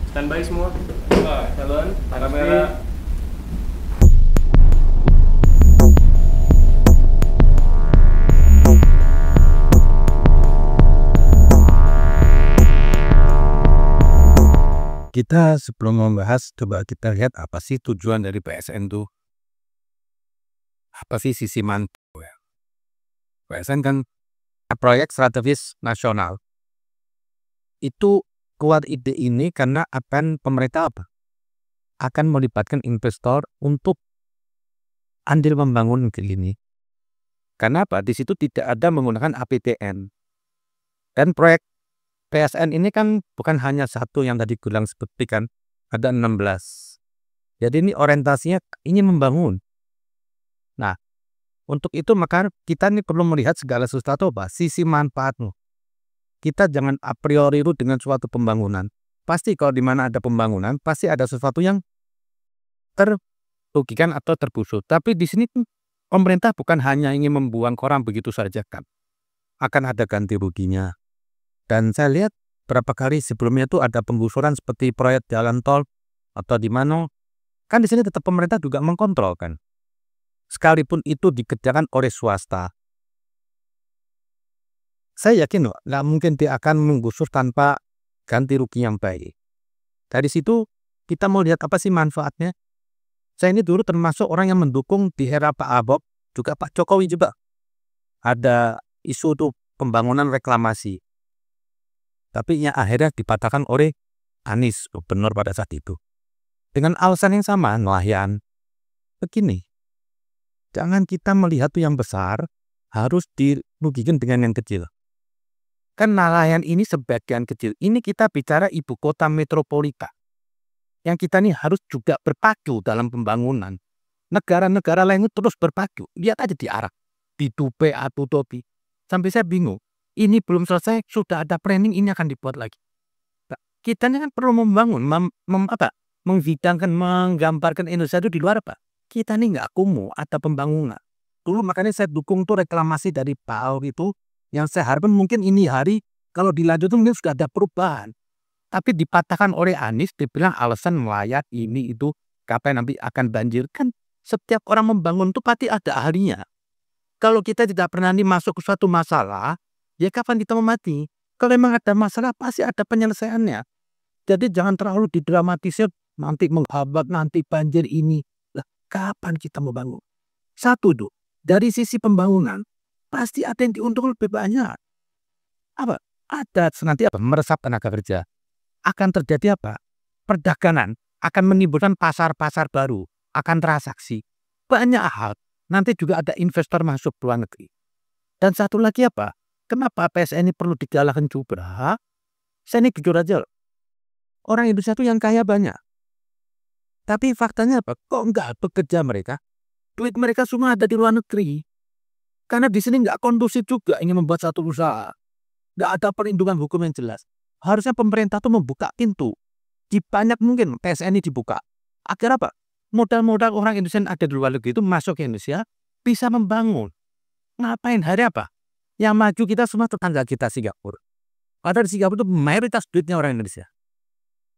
Standby semua. Jalan, kamera. Kita sebelum membahas, coba kita lihat apa sih tujuan dari PSN tuh. Apa sih sisi manfaat? PSN kan proyek strategis nasional. Itu kuat ide ini karena pemerintah akan melibatkan investor untuk andil membangun negeri ini. Karena di situ tidak ada menggunakan APBN. Dan proyek PSN ini kan bukan hanya satu yang tadi bilang seperti kan, ada 16. Jadi ini orientasinya ingin membangun. Nah, untuk itu maka kita nih perlu melihat segala sesuatu sisi manfaatnya. Kita jangan a priori itu dengan suatu pembangunan. Pasti kalau di mana ada pembangunan, pasti ada sesuatu yang terrugikan atau terbusuk. Tapi di sini pemerintah bukan hanya ingin membuang koran begitu saja kan. Akan ada ganti ruginya. Dan saya lihat berapa kali sebelumnya itu ada penggusuran seperti proyek jalan tol atau di mana. Kan di sini tetap pemerintah juga mengkontrol kan. Sekalipun itu dikerjakan oleh swasta. Saya yakin nggak mungkin dia akan menggusur tanpa ganti rugi yang baik. Dari situ kita mau lihat apa sih manfaatnya. Saya ini dulu termasuk orang yang mendukung di era Pak Ahok, juga Pak Jokowi juga. Ada isu tuh pembangunan reklamasi. Tapi yang akhirnya dipatahkan oleh Anies, gubernur pada saat itu. Dengan alasan yang sama, nelayan. Begini, jangan kita melihat tuh yang besar, harus dirugikan dengan yang kecil. Kan nelayan ini sebagian kecil. Ini kita bicara ibu kota metropolitan. Yang kita nih harus juga berpacu dalam pembangunan. Negara-negara lain itu terus berpacu. Lihat aja di Arab, di Dubai, Abu Dhabi. Sampai saya bingung. Ini belum selesai, sudah ada planning, ini akan dibuat lagi. Kita ini kan perlu membangun, menghidangkan, menggambarkan Indonesia itu di luar apa? Kita ini nggak kumuh, ada pembangunan. Dulu makanya saya dukung tuh reklamasi dari Pak Ahok itu, yang saya harapkan mungkin ini hari, kalau dilanjutkan mungkin sudah ada perubahan. Tapi dipatahkan oleh Anies, dibilang alasan nelayan ini itu, kapan nanti akan banjir. Kan setiap orang membangun itu pasti ada ahlinya. Kalau kita tidak pernah masuk ke suatu masalah, ya kapan kita mau mati? Kalau memang ada masalah, pasti ada penyelesaiannya. Jadi jangan terlalu didramatisir, nanti menghambat, nanti banjir ini. Lah, kapan kita mau bangun? Satu tuh, dari sisi pembangunan, pasti ada yang diuntungkan lebih banyak. Ada nanti meresap tenaga kerja. Akan terjadi perdagangan, akan menimbulkan pasar-pasar baru, akan transaksi. Banyak hal. Nanti juga ada investor masuk ke luar negeri. Dan satu lagi kenapa PSN ini perlu digalakkan juga? Saya ini jujur aja, orang Indonesia itu yang kaya banyak. Tapi faktanya kok enggak bekerja mereka? Duit mereka semua ada di luar negeri. Karena di sini enggak kondusif juga ingin membuat satu usaha. Enggak ada perlindungan hukum yang jelas. Harusnya pemerintah tuh membuka pintu. Di banyak mungkin PSN ini dibuka. Agar modal-modal orang Indonesia yang ada di luar negeri itu masuk ke Indonesia, bisa membangun. Ngapain hari Yang maju kita semua tetangga kita Singapura. Padahal di Singapura itu mayoritas duitnya orang Indonesia.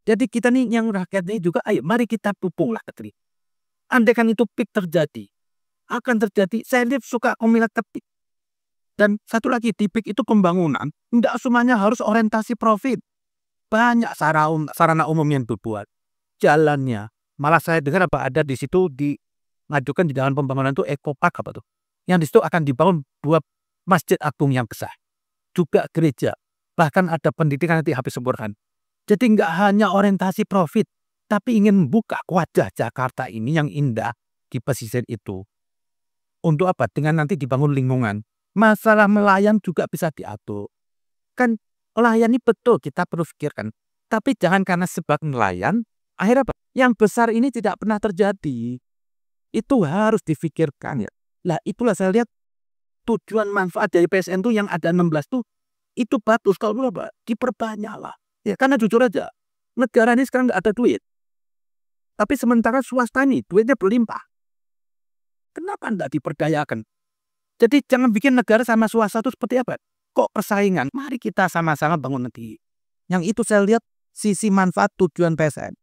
Jadi kita nih yang rakyat ini juga, ayo mari kita pupuklah negeri. Andai kan itu peak terjadi, akan terjadi. Saya lihat suka komilat peak. Dan satu lagi di peak itu pembangunan, tidak semuanya harus orientasi profit. Banyak sarana umum yang dibuat, jalannya. Malah saya dengar ada di situ dimajukan di dalam pembangunan itu Eco Park tuh. Yang di situ akan dibangun 2 masjid agung yang besar, juga gereja, bahkan ada pendidikan nanti habis sempurna. Jadi nggak hanya orientasi profit, tapi ingin membuka wajah Jakarta ini yang indah di pesisir itu. Untuk dengan nanti dibangun lingkungan. Masalah nelayan juga bisa diatur. Kan nelayan ini betul kita perlu pikirkan. Tapi jangan karena sebab nelayan, akhirnya yang besar ini tidak pernah terjadi. Itu harus difikirkan ya. Lah itulah saya lihat tujuan manfaat dari PSN itu yang ada 16 tuh, itu bagus. Kalau diperbanyak lah. Ya karena jujur aja, negara ini sekarang nggak ada duit. Tapi sementara swasta ini duitnya berlimpah. Kenapa nggak diperdayakan? Jadi jangan bikin negara sama swasta itu seperti Kok persaingan? Mari kita sama-sama bangun negeri. Yang itu saya lihat sisi manfaat tujuan PSN.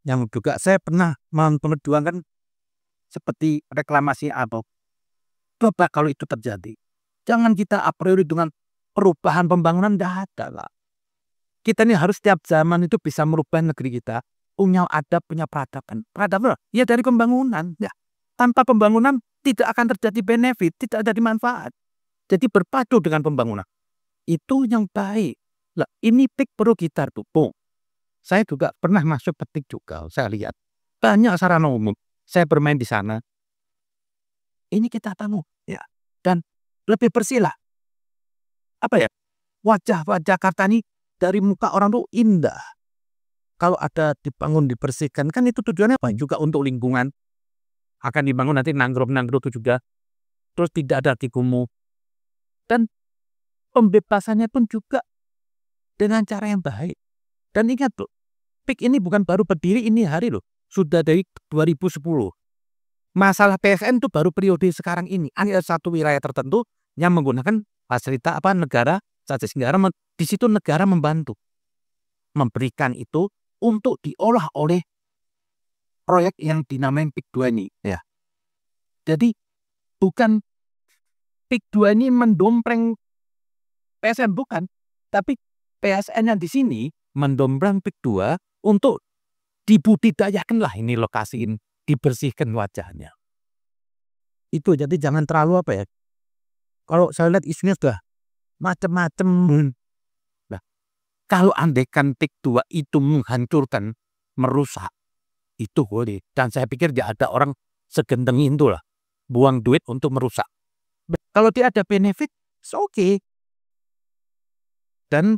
Yang juga saya pernah memperjuangkan seperti reklamasi atau coba kalau itu terjadi. Jangan kita a priori dengan perubahan pembangunan, tidak ada lah. Kita ini harus setiap zaman itu bisa merubah negeri kita, punya adab, punya peradaban. Peradaban ya dari pembangunan. Ya. Tanpa pembangunan tidak akan terjadi benefit, tidak ada manfaat. Jadi berpadu dengan pembangunan. Itu yang baik. Lah, ini PIK perlu kita dukung. Saya juga pernah masuk PIK juga, saya lihat. Banyak sarana umum. Saya bermain di sana. Ini kita tanggung. Ya. Dan lebih bersih lah. Apa ya? Wajah-wajah Jakarta ini dari muka orang tuh indah. Kalau ada dibangun, dibersihkan, kan itu tujuannya apa? Juga untuk lingkungan. Akan dibangun nanti nanggro-nanggro itu juga. Terus tidak ada kumuh. Dan pembebasannya pun juga dengan cara yang baik. Dan ingat loh, PIK ini bukan baru berdiri ini hari loh. Sudah dari 2010. Masalah PSN itu baru periode sekarang ini. Ada satu wilayah tertentu yang menggunakan fasilitas negara, di situ negara membantu. Memberikan itu untuk diolah oleh proyek yang dinamain PIK 2 ini. Ya. Jadi bukan PIK 2 ini mendompleng PSN, bukan. Tapi PSN yang di sini mendompleng PIK 2 untuk dibudidayakan lah ini lokasiin, dibersihkan wajahnya. Itu jadi jangan terlalu apa ya. Kalau saya lihat isunya sudah macam-macam. Nah, kalau andaikan PIK 2 itu menghancurkan, merusak, itu boleh. Dan saya pikir tidak ada orang segendeng itu lah. Buang duit untuk merusak. Kalau dia ada benefit, oke. Dan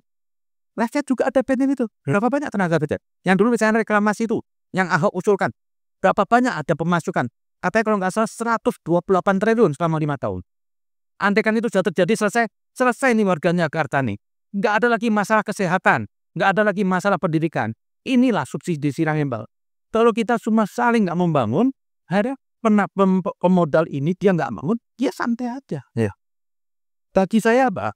rakyat juga ada benefit itu. Berapa banyak tenaga kerja? Yang dulu misalnya reklamasi itu, yang Ahok usulkan. Berapa banyak ada pemasukan? Katanya kalau nggak salah 128 triliun selama 5 tahun. Andaikan itu sudah terjadi, selesai nih warganya Jakarta nih. Nggak ada lagi masalah kesehatan. Nggak ada lagi masalah pendidikan. Inilah subsidi silang hembal. Kalau kita cuma saling nggak membangun, ada pemodal ini dia nggak bangun, dia santai aja. Ya. Bagi saya apa?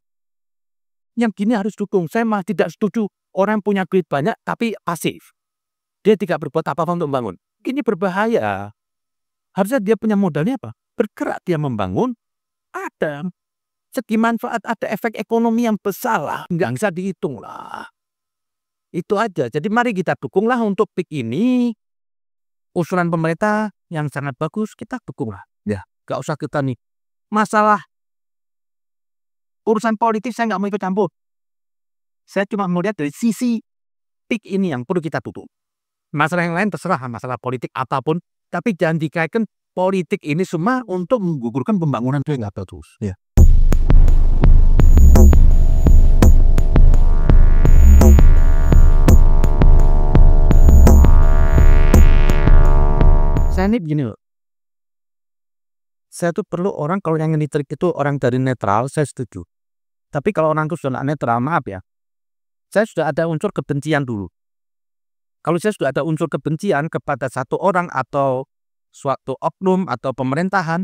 Yang gini harus dukung. Saya mah tidak setuju orang punya duit banyak tapi pasif. Dia tidak berbuat apa-apa untuk membangun. Ini berbahaya. Harusnya dia punya modalnya apa? Bergerak dia membangun. Ada segi manfaat, ada efek ekonomi yang besar lah. Nggak bisa dihitung lah. Itu aja. Jadi mari kita dukunglah untuk PIK ini. Usulan pemerintah yang sangat bagus, kita dukunglah. Ya, nggak usah kita nih. Masalah urusan politik saya nggak mau ikut campur. Saya cuma melihat dari sisi PIK ini yang perlu kita tutup. Masalah yang lain terserah, masalah politik apapun. Tapi jangan dikaitkan politik ini semua untuk menggugurkan pembangunan itu yang nggak bagus. Ya. Saya ini begini loh. Saya tuh perlu orang kalau yang nitrik itu orang dari netral, saya setuju. Tapi kalau orang itu sudah netral, maaf ya. Saya sudah ada unsur kebencian dulu. Kalau saya sudah ada unsur kebencian kepada satu orang atau suatu oknum atau pemerintahan,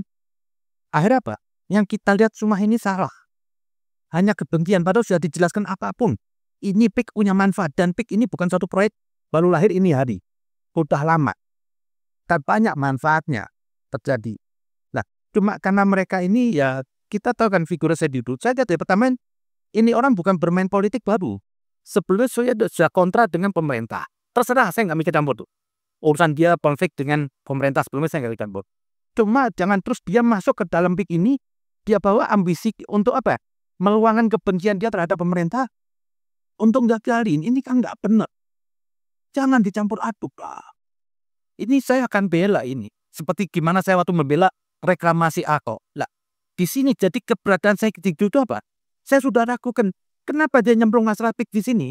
akhirnya apa? Yang kita lihat semua ini salah. Hanya kebencian, padahal sudah dijelaskan apapun. Ini PIK punya manfaat, dan PIK ini bukan suatu proyek baru lahir ini hari. Udah lama. Dan banyak manfaatnya terjadi. Nah, cuma karena mereka ini ya, kita tahu kan figur saya dulu. Saya dari pertama, ini orang bukan bermain politik baru. Sebelumnya saya sudah kontra dengan pemerintah. Terserah, saya nggak mikir campur tuh. Urusan dia konflik dengan pemerintah sebelumnya saya nggak mikir campur. Cuma jangan terus dia masuk ke dalam PIK ini, dia bawa ambisi untuk apa? Meluangkan kebencian dia terhadap pemerintah untuk gagalin. Ini kan nggak benar. Jangan dicampur aduk lah. Ini saya akan bela ini. Seperti gimana saya waktu membela reklamasi Ahok. Lah, di sini jadi keberadaan saya ketika itu apa? Saya sudah ragukan. Kenapa dia nyemplung masalah PIK di sini?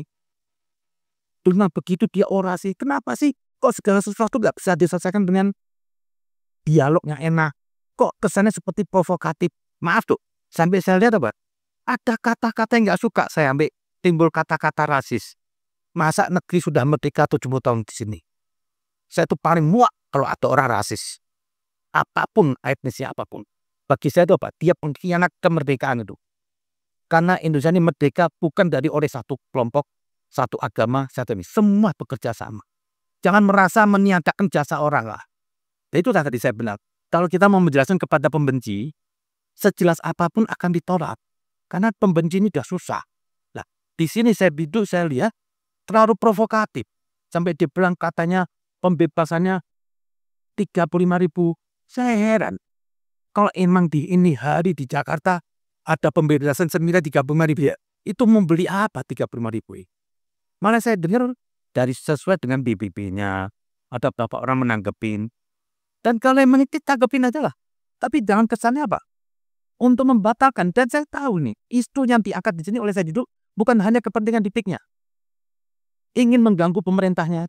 Dengan begitu dia orasi. Kenapa sih? Kok segala sesuatu nggak bisa diselesaikan dengan dialognya enak? Kok kesannya seperti provokatif? Maaf tuh. Sampai saya lihat apa? Ada kata-kata yang nggak suka saya ambil. Timbul kata-kata rasis. Masa negeri sudah merdeka 70 tahun di sini? Saya tuh paling muak kalau ada orang rasis. Apapun etnisnya apapun. Bagi saya itu apa? Dia pengkhianat kemerdekaan itu. Karena Indonesia ini merdeka bukan dari oleh satu kelompok, satu agama, satu ini. Semua bekerja sama. Jangan merasa meniadakan jasa orang lah. Itu tadi saya benar. Kalau kita mau menjelaskan kepada pembenci, sejelas apapun akan ditolak. Karena pembenci ini sudah susah. Nah, di sini saya lihat terlalu provokatif. Sampai dia bilang katanya pembebasannya 35.000. Saya heran. Kalau emang di ini hari di Jakarta ada pembebasan senilai 35.000, ya, itu membeli apa 35.000? Malah saya dengar dari sesuai dengan BBB-nya, ada beberapa orang menanggepin. Dan kalau emang itu tanggepin aja lah. Tapi jangan kesannya apa? Untuk membatalkan. Dan saya tahu nih, isu yang diangkat di sini oleh saya dulu bukan hanya kepentingan dipiknya. Ingin mengganggu pemerintahnya.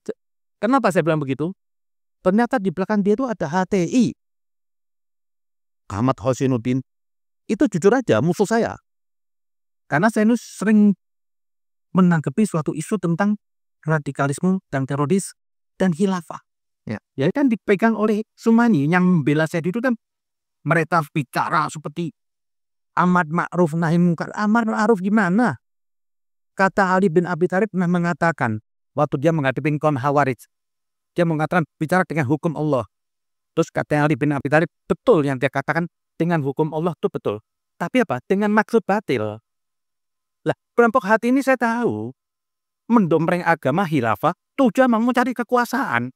Kenapa saya bilang begitu? Ternyata di belakang dia itu ada HTI. Ahmad Husainuddin. Itu jujur aja musuh saya. Karena saya sering menanggapi suatu isu tentang radikalisme dan teroris dan khilafah. Ya kan dipegang oleh Sumani yang membela saya itu kan mereka bicara seperti Amar Ma'ruf Nahi Munkar. Amar Ma'ruf gimana? Kata Ali bin Abi Thalib pernah mengatakan waktu dia menghadapi kaum Khawarij, dia mengatakan bicara dengan hukum Allah. Terus kata Ali bin Abi Thalib, betul yang dia katakan dengan hukum Allah itu betul. Tapi apa? Dengan maksud batil. Lah, kelompok hati ini saya tahu mendompleng agama khilafah tujuan mau cari kekuasaan.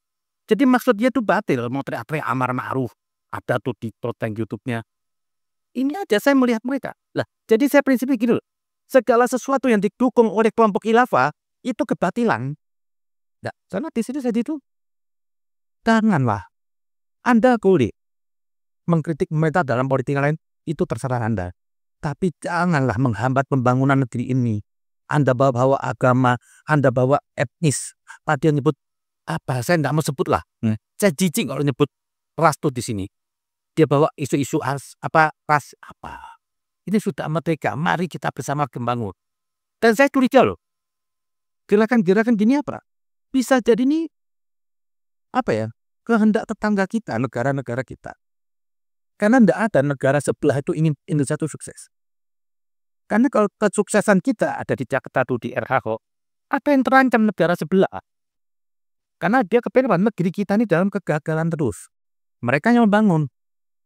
Jadi maksud dia itu batil, mau teriak-teriak Amar Ma'ruf. Ada tuh di topeng YouTube-nya. Ini aja saya melihat mereka. Lah, jadi saya prinsipnya gini loh. Segala sesuatu yang didukung oleh kelompok khilafah itu kebatilan. Nah, karena di sini saya itu janganlah. Anda boleh mengkritik pemerintah dalam politik lain, itu terserah Anda. Tapi janganlah menghambat pembangunan negeri ini. Anda bawa agama, Anda bawa etnis. Tadi yang nyebut apa? Saya tidak mau sebut lah. Saya jijik kalau nyebut ras tuh di sini. Dia bawa isu-isu ras apa? Ini sudah merdeka. Mari kita bersama membangun. Dan saya curiga loh. Gerakan-gerakan gini apa? Bisa jadi ini apa ya? Kehendak tetangga kita, negara-negara kita. Karena tidak ada negara sebelah itu ingin Indonesia itu sukses. Karena kalau kesuksesan kita ada di Jakarta tuh di RHO, apa yang terancam negara sebelah? Karena dia kepengen negeri kita ini dalam kegagalan terus. Mereka yang membangun.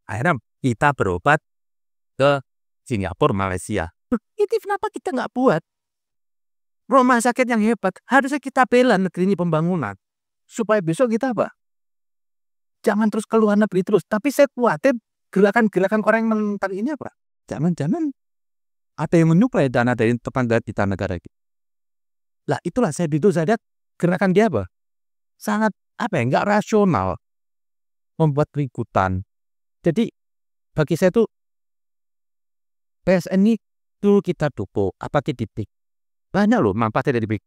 Akhirnya kita berobat ke Singapura, Malaysia. Ini kenapa kita nggak buat rumah sakit yang hebat? Harusnya kita bela negeri ini pembangunan. Supaya besok kita apa? Jangan terus keluar negeri terus. Tapi saya khawatir gerakan-gerakan orang yang menentang ini apa? Jangan-jangan ada yang menyuplai dana dari tetangga kita negara ini. Lah itulah saya lihat gerakan dia apa? Sangat nggak rasional. Membuat keributan. Jadi bagi saya tuh PSN ini dulu kita dukung, apa titik. Banyak loh manfaatnya dari BIK.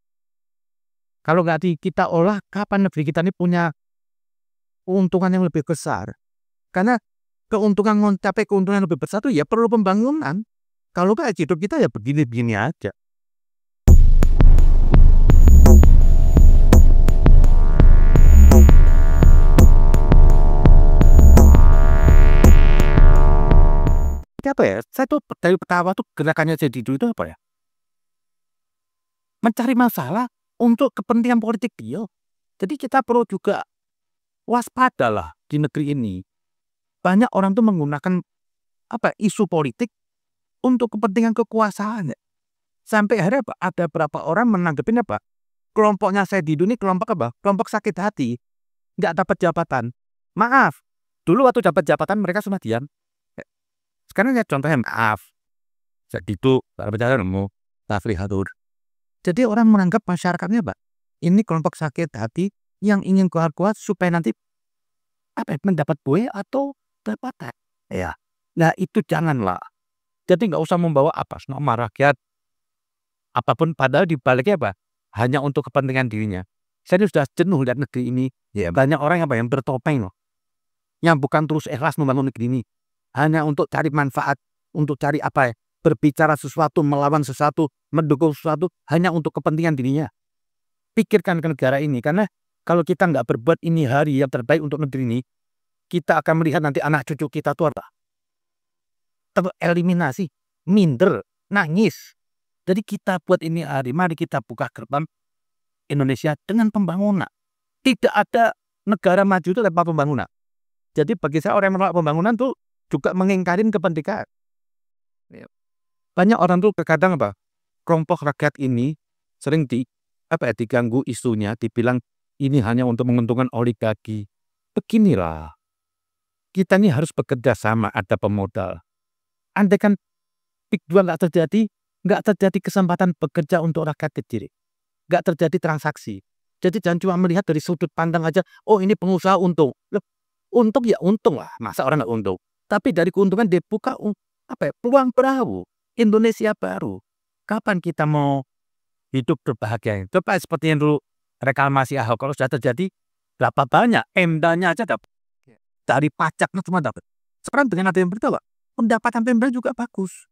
Kalau nggak kita olah, kapan negeri kita ini punya keuntungan yang lebih besar? Karena mencapai keuntungan yang lebih besar itu ya perlu pembangunan. Kalau nggak hidup kita ya begini-begini aja. Apa ya? Saya tuh dari pertama tuh gerakannya jadi dulu itu apa ya? Mencari masalah untuk kepentingan politik dia. Jadi kita perlu juga waspadalah di negeri ini. Banyak orang tuh menggunakan isu politik untuk kepentingan kekuasaan. Sampai akhirnya ada berapa orang menanggapin kelompoknya saya di dunia kelompok kelompok sakit hati, nggak dapat jabatan. Maaf, dulu waktu dapat jabatan mereka semua diam. Sekarang ya contohnya maaf. Jadi itu bicara nemu tafrihatur. Jadi orang menganggap masyarakatnya ini kelompok sakit hati yang ingin kuat-kuat supaya nanti mendapat buah atau dapat ya. Nah itu janganlah. Jadi nggak usah membawa nama rakyat apapun padahal dibaliknya hanya untuk kepentingan dirinya. Saya sudah jenuh lihat negeri ini. Ya banyak orang yang bertopeng loh. Yang bukan terus ikhlas membangun negeri ini. Hanya untuk cari manfaat, untuk cari berbicara sesuatu, melawan sesuatu, mendukung sesuatu, hanya untuk kepentingan dirinya. Pikirkan ke negara ini, karena kalau kita nggak berbuat ini hari yang terbaik untuk negeri ini, kita akan melihat nanti anak cucu kita tuh tereliminasi, minder, nangis. Jadi kita buat ini hari, mari kita buka gerbang Indonesia dengan pembangunan. Tidak ada negara maju itu tanpa pembangunan. Jadi bagi saya orang yang menolak pembangunan tuh juga mengingkarin kepentingan. Banyak orang tuh kadang kelompok rakyat ini sering diganggu isunya, dibilang ini hanya untuk menguntungkan oligarki. Beginilah, kita ini harus bekerja sama, ada pemodal. Andai kan PIK 2 nggak terjadi kesempatan bekerja untuk rakyat kecil. Nggak terjadi transaksi. Jadi jangan cuma melihat dari sudut pandang aja, oh ini pengusaha untung. Untung ya untung lah, masa orang nggak untung. Tapi dari keuntungan dia buka peluang baru, Indonesia baru. Kapan kita mau hidup berbahagia? Coba seperti yang dulu reklamasi Ahok, kalau sudah terjadi, berapa banyak emdanya aja dapat. Dari pajaknya cuma dapat. Sekarang dengan ada yang bertawa, pendapatan Pemda juga bagus.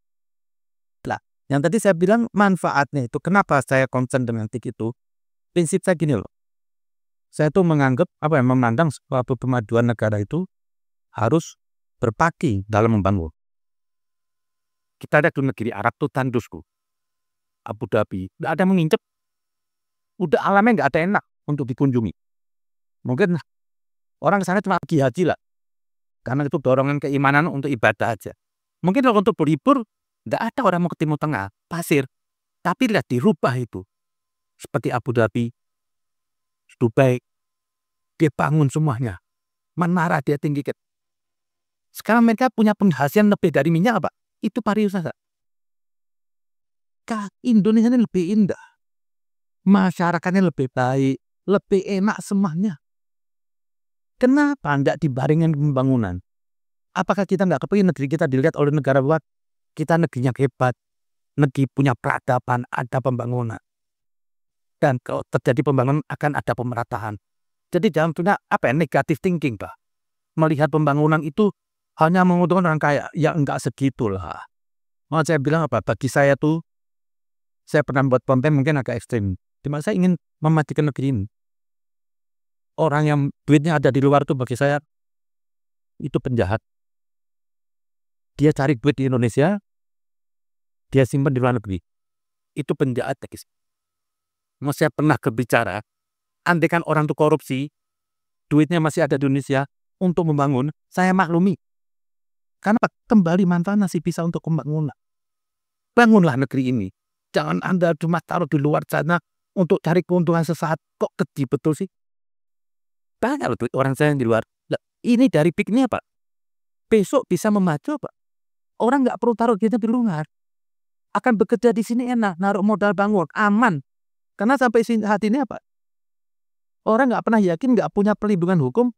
Lah, yang tadi saya bilang manfaatnya itu, kenapa saya concern dengan TIK itu? Prinsip saya gini loh. Saya tuh menganggap memandang suatu kemajuan negara itu harus berpaki dalam membangun. Kita ada di negeri Arab tuh tandusku, Abu Dhabi, nggak ada yang menginjak. Udah alamnya nggak ada enak untuk dikunjungi. Mungkin orang kesana cuma pergi haji lah, karena itu dorongan keimanan untuk ibadah aja. Mungkin kalau untuk berlibur, nggak ada orang mau ke Timur Tengah, pasir. Tapi lihat dirubah itu. Seperti Abu Dhabi, Dubai, dia bangun semuanya. Menara dia tinggikan. Sekarang mereka punya penghasilan lebih dari minyak, Pak. Itu pariwisata. Indonesia ini lebih indah. Masyarakatnya lebih baik, lebih enak semuanya. Kenapa tidak dibaringin pembangunan? Apakah kita nggak kepingin negeri kita dilihat oleh negara luar? Kita negerinya hebat, negeri punya peradaban, ada pembangunan. Dan kalau terjadi pembangunan akan ada pemerataan. Jadi jangan punya negatif thinking, Pak. Melihat pembangunan itu hanya menguntungkan orang kaya, ya enggak segitulah. Mau saya bilang bagi saya tuh, saya pernah buat konten mungkin agak ekstrim. Dimana saya ingin memajukan negeri ini. Orang yang duitnya ada di luar tuh bagi saya itu penjahat. Dia cari duit di Indonesia, dia simpan di luar negeri. Itu penjahat, guys. Mau saya pernah berbicara, andai kan orang itu korupsi, duitnya masih ada di Indonesia untuk membangun, saya maklumi. Karena kembali manfaat masih bisa untuk pembangunan. Bangunlah negeri ini. Jangan Anda cuma taruh di luar sana untuk cari keuntungan sesaat. Kok keji betul sih? Banyak loh duit orang saya yang di luar. Ini dari PIK-nya, Pak. Besok bisa memacu, Pak. Orang nggak perlu taruh duitnya di luar. Akan bekerja di sini enak, naruh modal bangun, aman. Karena sampai saat ini orang nggak pernah yakin, nggak punya perlindungan hukum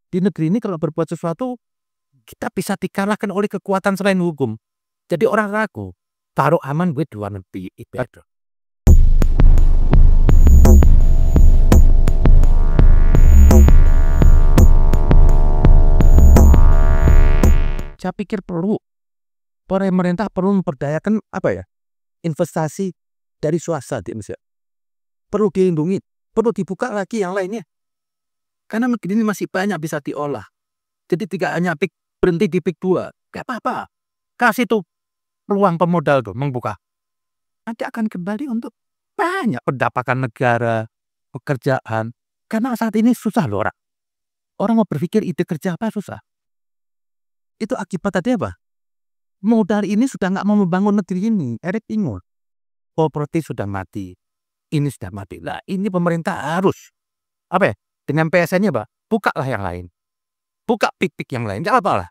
di negeri ini. Kalau berbuat sesuatu, kita bisa dikalahkan oleh kekuatan selain hukum. Jadi orang ragu, taruh aman duit di luar negeri. Saya pikir pemerintah perlu memperdayakan investasi dari swasta di Indonesia. Perlu dilindungi, perlu dibuka lagi yang lainnya. Karena negeri ini masih banyak bisa diolah. Jadi tidak hanya berhenti di PIK 2, gak apa-apa. Kasih tuh peluang pemodal tuh membuka. Nanti akan kembali untuk banyak pendapatan negara, pekerjaan. Karena saat ini susah loh orang. Orang mau berpikir ide kerja apa susah. Itu akibat tadi apa? Modal ini sudah nggak mau membangun negeri ini. Erik bingung. Properti sudah mati. Ini sudah mati. Nah ini pemerintah harus dengan PSN-nya bukalah yang lain. Buka PIK-PIK yang lain. Jangan apalah.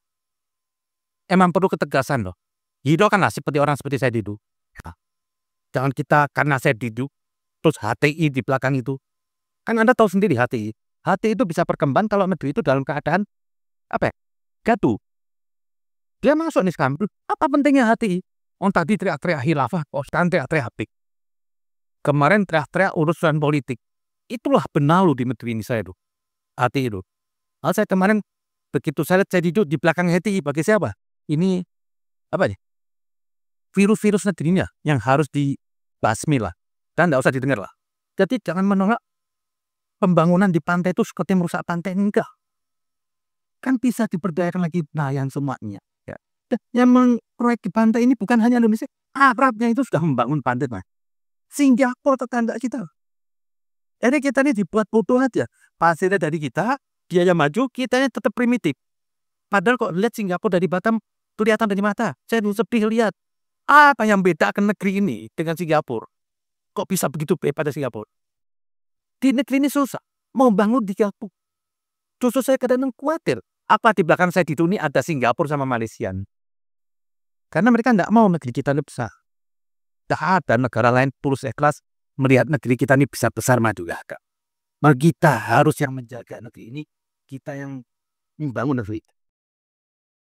Emang perlu ketegasan loh. Hidup kan seperti orang seperti saya Didu. Jangan kita karena saya Didu terus HTI di belakang itu. Kan Anda tahu sendiri HTI. HTI itu bisa berkembang kalau negeri itu dalam keadaan gaduh. Dia masuk nih sekarang. Apa pentingnya HTI? Tadi teriak-teriak khilafah, sekarang teriak-teriak PIK. Kemarin teriak-teriak urusan politik. Itulah benalu di negeri ini saya tuh. HTI itu. Saya kemarin begitu saya lihat saya duduk di belakang HTI, bagi siapa? Ini virus-virus negerinya yang harus dibasmi lah. Dan tidak usah didengar lah. Jadi jangan menolak pembangunan di pantai itu seperti merusak pantai. Enggak. Kan bisa diberdayakan lagi nelayan semuanya. Ya. Yang proyek di pantai ini bukan hanya Indonesia, Arabnya itu sudah membangun pantai, Mas. Singapura tetangga kita. Jadi kita ini dibuat bodoh aja. Pasirnya dari kita, biaya maju, kitanya tetap primitif. Padahal kok lihat Singapura dari Batam kelihatan dari mata. Saya dulu sedih lihat apa yang beda ke negeri ini dengan Singapura. Kok bisa begitu pada Singapura? Di negeri ini susah mau bangun di Singapura. Justru saya kadang khawatir. Apa di belakang saya itu ini ada Singapura sama Malaysia? Karena mereka tidak mau negeri kita ini besar. Tidak ada negara lain tulus ikhlas melihat negeri kita ini bisa besar maju ya, Kak. Maka kita harus yang menjaga negeri ini, kita yang membangun negeri.